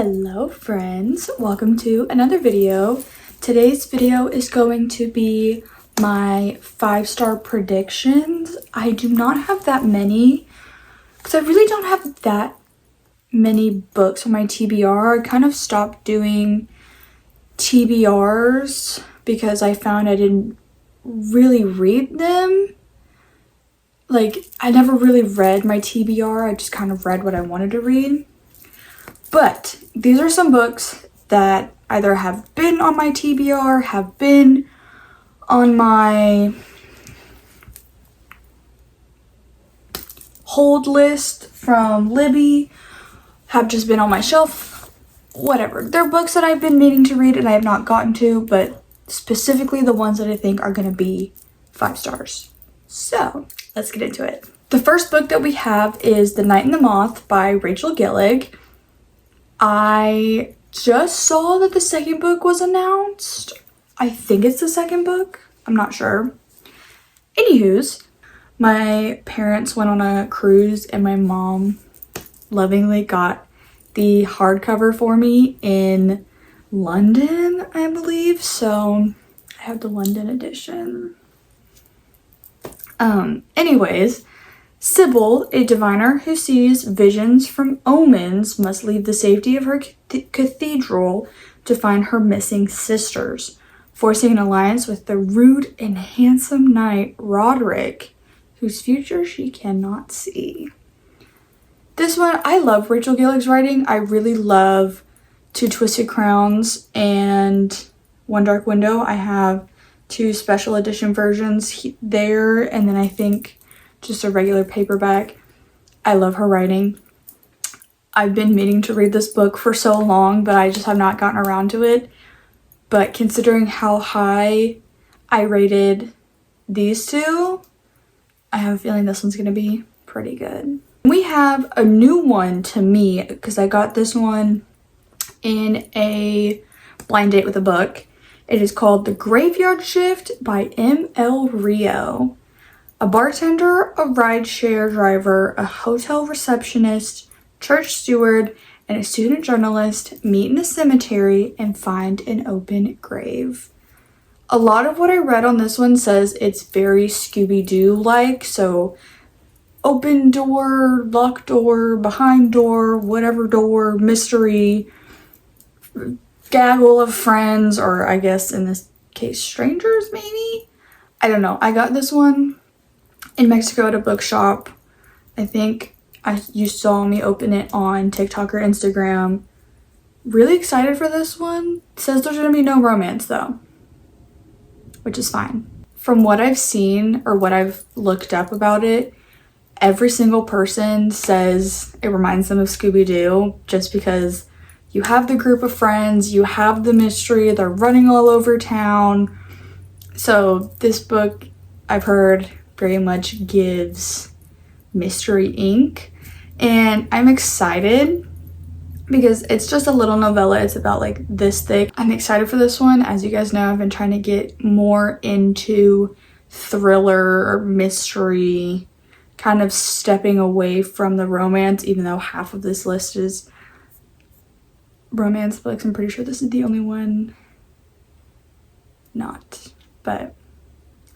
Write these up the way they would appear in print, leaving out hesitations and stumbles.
Hello friends, welcome to another video. Today's video is going to be my 5-star predictions. I do not have that many because I really don't have that many books on my TBR. I kind of stopped doing TBRs because I found I didn't really read them. Like, I never really read my TBR, I just kind of read what I wanted to read. But these are some books that either have been on my TBR, have been on my hold list from Libby, have just been on my shelf, whatever. They're books that I've been meaning to read and I have not gotten to, but specifically the ones that I think are going to be 5 stars. So let's get into it. The first book that we have is The Night and the Moth by Rachel Gillig. I just saw that the second book was announced. I think it's the second book. I'm not sure. Anywho's, my parents went on a cruise and my mom lovingly got the hardcover for me in London, I believe. So I have the London edition. Anyways, Sybil, a diviner who sees visions from omens, must leave the safety of her cathedral to find her missing sisters, forcing an alliance with the rude and handsome knight Roderick, whose future she cannot see. This one, I love Rachel Gillig's writing. I really love Two Twisted Crowns and One Dark Window. I have 2 special edition versions there, and then I think just a regular paperback. I love her writing. I've been meaning to read this book for so long, but I just have not gotten around to it. But considering how high I rated these 2, I have a feeling this one's gonna be pretty good. We have a new one to me because I got this one in a blind date with a book. It is called The Graveyard Shift by M.L. Rio. A bartender, a rideshare driver, a hotel receptionist, church steward, and a student journalist meet in a cemetery and find an open grave. A lot of what I read on this one says it's very Scooby-Doo-like, so open door, locked door, behind door, whatever door, mystery, gaggle of friends, or I guess in this case strangers maybe? I don't know. I got this one in Mexico at a bookshop. I think you saw me open it on TikTok or Instagram. Really excited for this one. It says there's gonna be no romance though, which is fine. From what I've seen or what I've looked up about it, every single person says it reminds them of Scooby-Doo just because you have the group of friends, you have the mystery, they're running all over town. So this book, I've heard, very much gives Mystery Inc. And I'm excited because it's just a little novella. It's about like this thick. I'm excited for this one. As you guys know, I've been trying to get more into thriller or mystery, kind of stepping away from the romance, even though half of this list is romance books. I'm pretty sure this is the only one not, but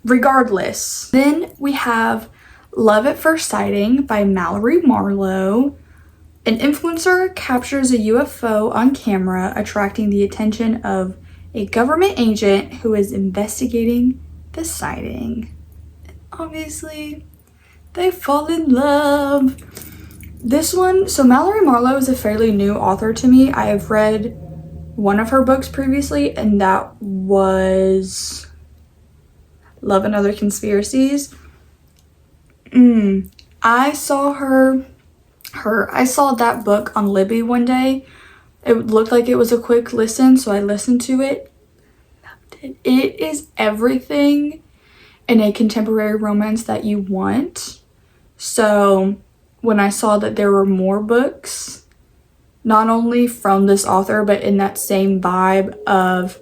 regardless. Then we have Love at First Sighting by Mallory Marlowe. An influencer captures a UFO on camera, attracting the attention of a government agent who is investigating the sighting. Obviously, they fall in love. This one, so Mallory Marlowe is a fairly new author to me. I have read one of her books previously, and that was Love and Other Conspiracies. I saw I saw that book on Libby one day. It looked like it was a quick listen, so I listened to it. Loved it. It is everything in a contemporary romance that you want. So when I saw that there were more books, not only from this author, but in that same vibe of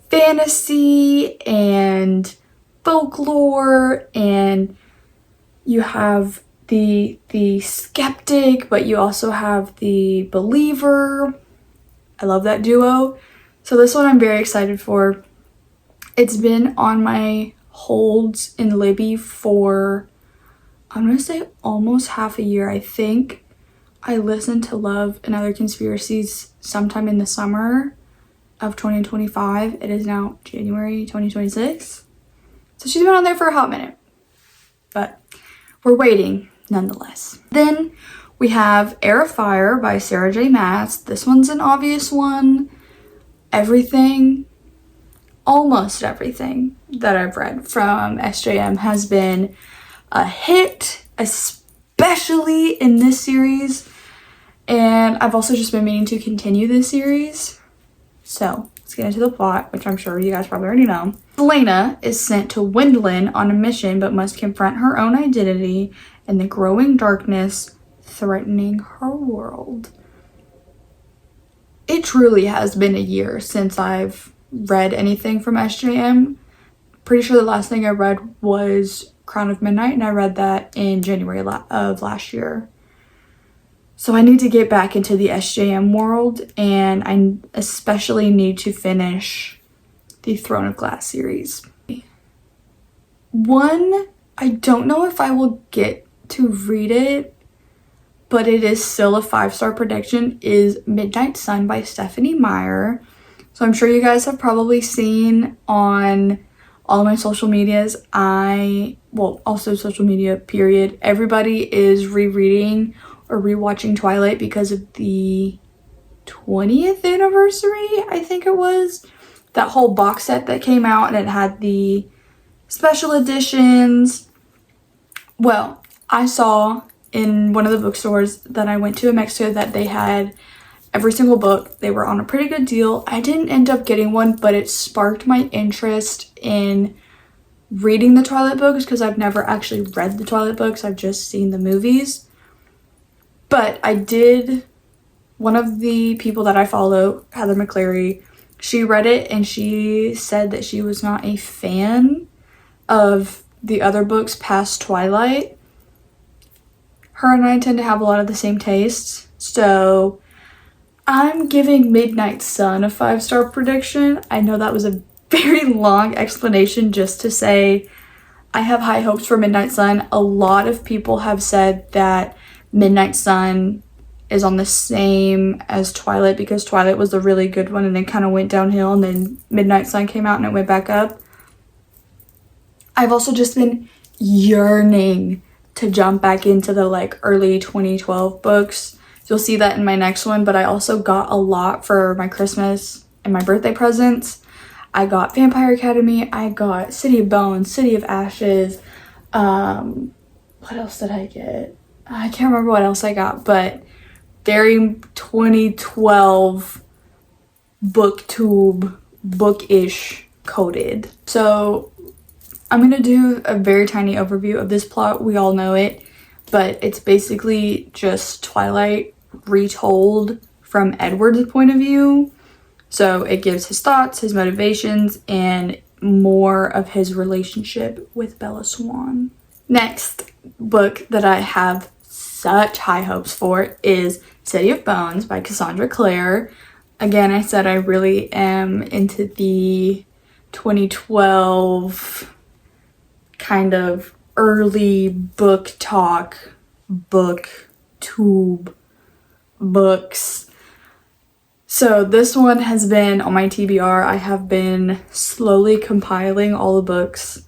fantasy and folklore, and you have the skeptic, but you also have the believer. I love that duo. So this one I'm very excited for. It's been on my holds in Libby for, I'm gonna say almost half a year. I think I listened to Love and Other Conspiracies sometime in the summer of 2025. It is now January 2026. So she's been on there for a hot minute, but we're waiting nonetheless. Then we have Heir of Fire by Sarah J. Maas. This one's an obvious one. Everything, almost everything that I've read from SJM has been a hit, especially in this series. And I've also just been meaning to continue this series. So let's get into the plot, which I'm sure you guys probably already know. Elena is sent to Wendlin on a mission, but must confront her own identity and the growing darkness threatening her world. It truly has been a year since I've read anything from SJM. Pretty sure the last thing I read was Crown of Midnight, and I read that in January of last year. So I need to get back into the SJM world, and I especially need to finish the Throne of Glass series. One, I don't know if I will get to read it, but it is still a 5-star prediction, is Midnight Sun by Stephenie Meyer. So I'm sure you guys have probably seen on all of my social medias, also social media period, everybody is rereading or rewatching Twilight because of the 20th anniversary, I think it was. That whole box set that came out, and it had the special editions. Well, I saw in one of the bookstores that I went to in Mexico that they had every single book. They were on a pretty good deal. I didn't end up getting one, but it sparked my interest in reading the Twilight books because I've never actually read the Twilight books. I've just seen the movies. But I did, one of the people that I follow, Heather McCleary, she read it and she said that she was not a fan of the other books past Twilight. Her and I tend to have a lot of the same tastes, so I'm giving Midnight Sun a 5-star prediction. I know that was a very long explanation just to say I have high hopes for Midnight Sun. A lot of people have said that Midnight Sun is on the same as Twilight because Twilight was the really good one and then kind of went downhill, and then Midnight Sun came out and it went back up. I've also just been yearning to jump back into the early 2012 books. You'll see that in my next one, but I also got a lot for my Christmas and my birthday presents. I got Vampire Academy, I got City of Bones, City of Ashes, what else did I get? I can't remember what else I got, but very 2012 booktube, bookish coded. So I'm going to do a very tiny overview of this plot. We all know it, but it's basically just Twilight retold from Edward's point of view. So it gives his thoughts, his motivations, and more of his relationship with Bella Swan. Next book that I have such high hopes for is City of Bones by Cassandra Clare. Again, I said I really am into the 2012 kind of early book talk, booktube books. So this one has been on my TBR. I have been slowly compiling all the books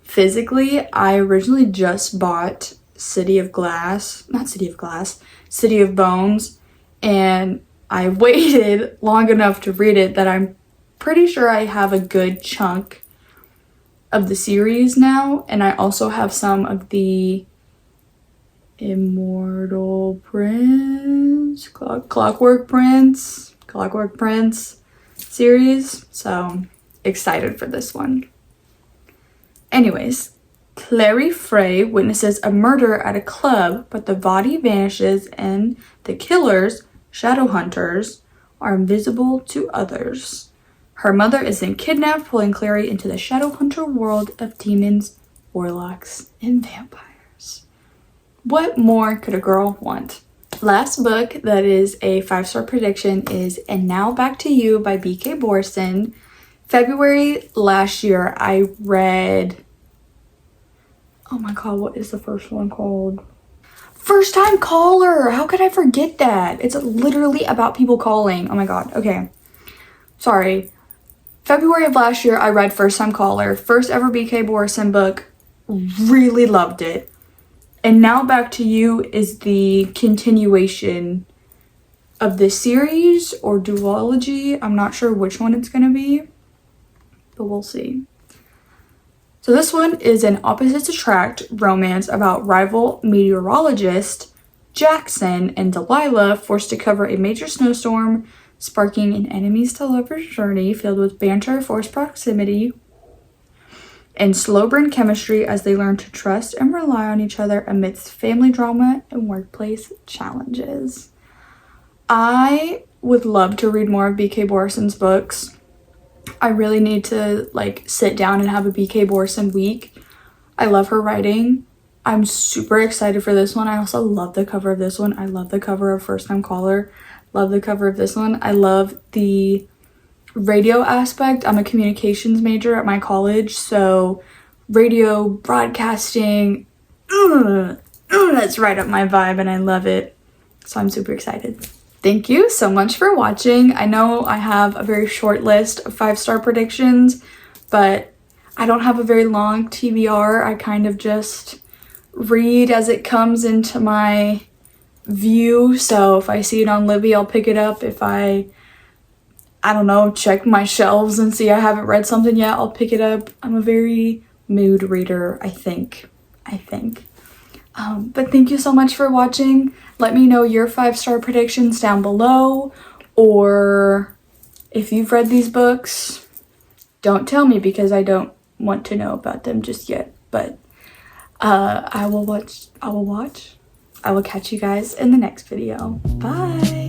physically. I originally just bought City of Bones, and I waited long enough to read it that I'm pretty sure I have a good chunk of the series now, and I also have some of the Immortal Prince, Clockwork Prince series, so excited for this one. Anyways, Clary Frey witnesses a murder at a club, but the body vanishes and the killers, Shadowhunters, are invisible to others. Her mother is then kidnapped, pulling Clary into the Shadowhunter world of demons, warlocks, and vampires. What more could a girl want? last book that is a 5-star prediction is And Now Back to You by B.K. Borson. February last year, I read, oh my god, what is the first one called? First Time Caller! How could I forget that? It's literally about people calling. Oh my god, okay. Sorry. February of last year, I read First Time Caller. First ever B.K. Borson book. Really loved it. And Now Back to You is the continuation of this series or duology. I'm not sure which one it's going to be, but we'll see. So this one is an opposites attract romance about rival meteorologist Jackson and Delilah forced to cover a major snowstorm, sparking an enemies to lovers journey filled with banter, forced proximity, and slow burn chemistry as they learn to trust and rely on each other amidst family drama and workplace challenges. I would love to read more of B.K. Borson's books. I really need to sit down and have a B.K. Borson week. I love her writing. I'm super excited for this one. I also love the cover of this one. I love the cover of First Time Caller. Love the cover of this one. I love the radio aspect. I'm a communications major at my college, so radio broadcasting, that's right up my vibe and I love it. So I'm super excited. Thank you so much for watching. I know I have a very short list of 5-star predictions, but I don't have a very long TBR. I kind of just read as it comes into my view. So if I see it on Libby, I'll pick it up. If I don't know, check my shelves and see I haven't read something yet, I'll pick it up. I'm a very mood reader, I think. But thank you so much for watching. Let me know your 5-star predictions down below, or if you've read these books, don't tell me because I don't want to know about them just yet. But I will catch you guys in the next video. Bye.